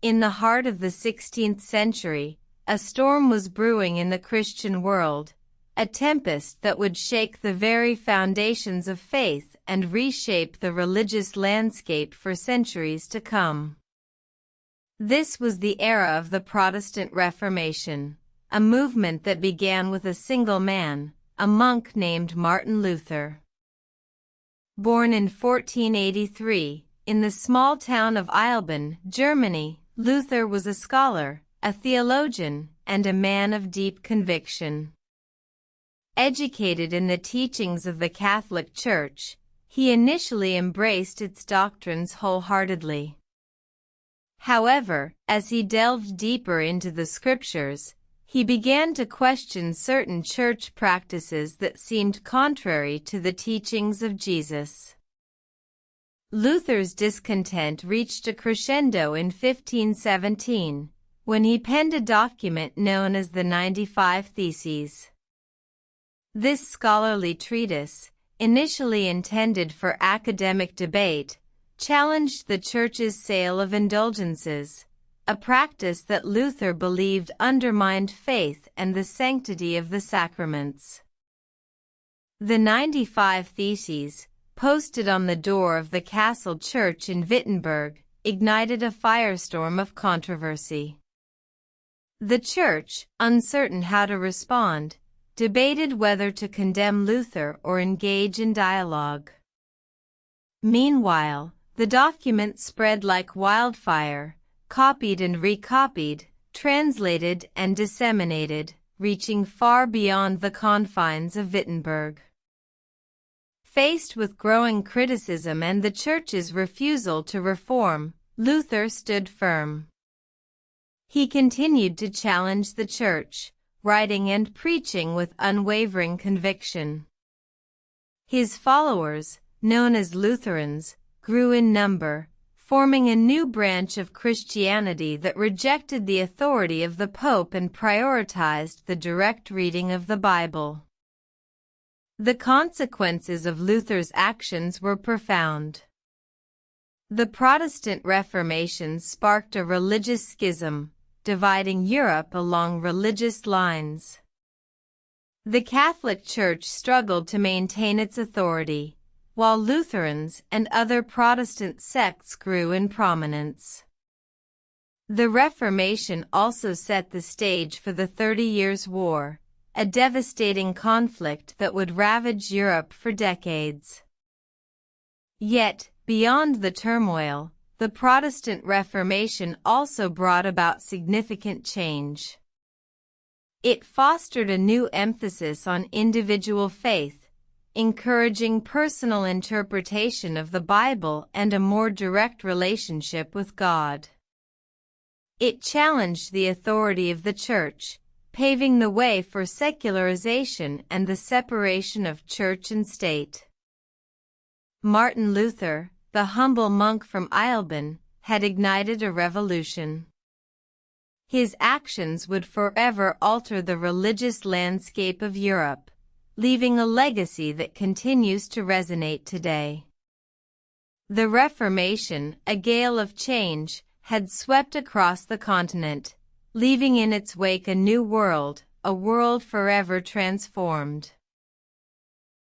In the heart of the 16th century, a storm was brewing in the Christian world, a tempest that would shake the very foundations of faith and reshape the religious landscape for centuries to come. This was the era of the Protestant Reformation, a movement that began with a single man, a monk named Martin Luther. Born in 1483, in the small town of Eisleben, Germany, Luther was a scholar, a theologian, and a man of deep conviction. Educated in the teachings of the Catholic Church, he initially embraced its doctrines wholeheartedly. However, as he delved deeper into the scriptures, he began to question certain church practices that seemed contrary to the teachings of Jesus. Luther's discontent reached a crescendo in 1517, when he penned a document known as the 95 Theses. This scholarly treatise, initially intended for academic debate, challenged the Church's sale of indulgences, a practice that Luther believed undermined faith and the sanctity of the sacraments. The 95 Theses, posted on the door of the castle church in Wittenberg, ignited a firestorm of controversy. The Church, uncertain how to respond, debated whether to condemn Luther or engage in dialogue. Meanwhile, the document spread like wildfire, copied and recopied, translated and disseminated, reaching far beyond the confines of Wittenberg. Faced with growing criticism and the Church's refusal to reform, Luther stood firm. He continued to challenge the Church, writing and preaching with unwavering conviction. His followers, known as Lutherans, grew in number, forming a new branch of Christianity that rejected the authority of the Pope and prioritized the direct reading of the Bible. The consequences of Luther's actions were profound. The Protestant Reformation sparked a religious schism, dividing Europe along religious lines. The Catholic Church struggled to maintain its authority, while Lutherans and other Protestant sects grew in prominence. The Reformation also set the stage for the 30 Years' War, a devastating conflict that would ravage Europe for decades. Yet, beyond the turmoil, the Protestant Reformation also brought about significant change. It fostered a new emphasis on individual faith, encouraging personal interpretation of the Bible and a more direct relationship with God. It challenged the authority of the Church, paving the way for secularization and the separation of church and state. Martin Luther, the humble monk from Eisleben, had ignited a revolution. His actions would forever alter the religious landscape of Europe, leaving a legacy that continues to resonate today. The Reformation, a gale of change, had swept across the continent, leaving in its wake a new world, a world forever transformed.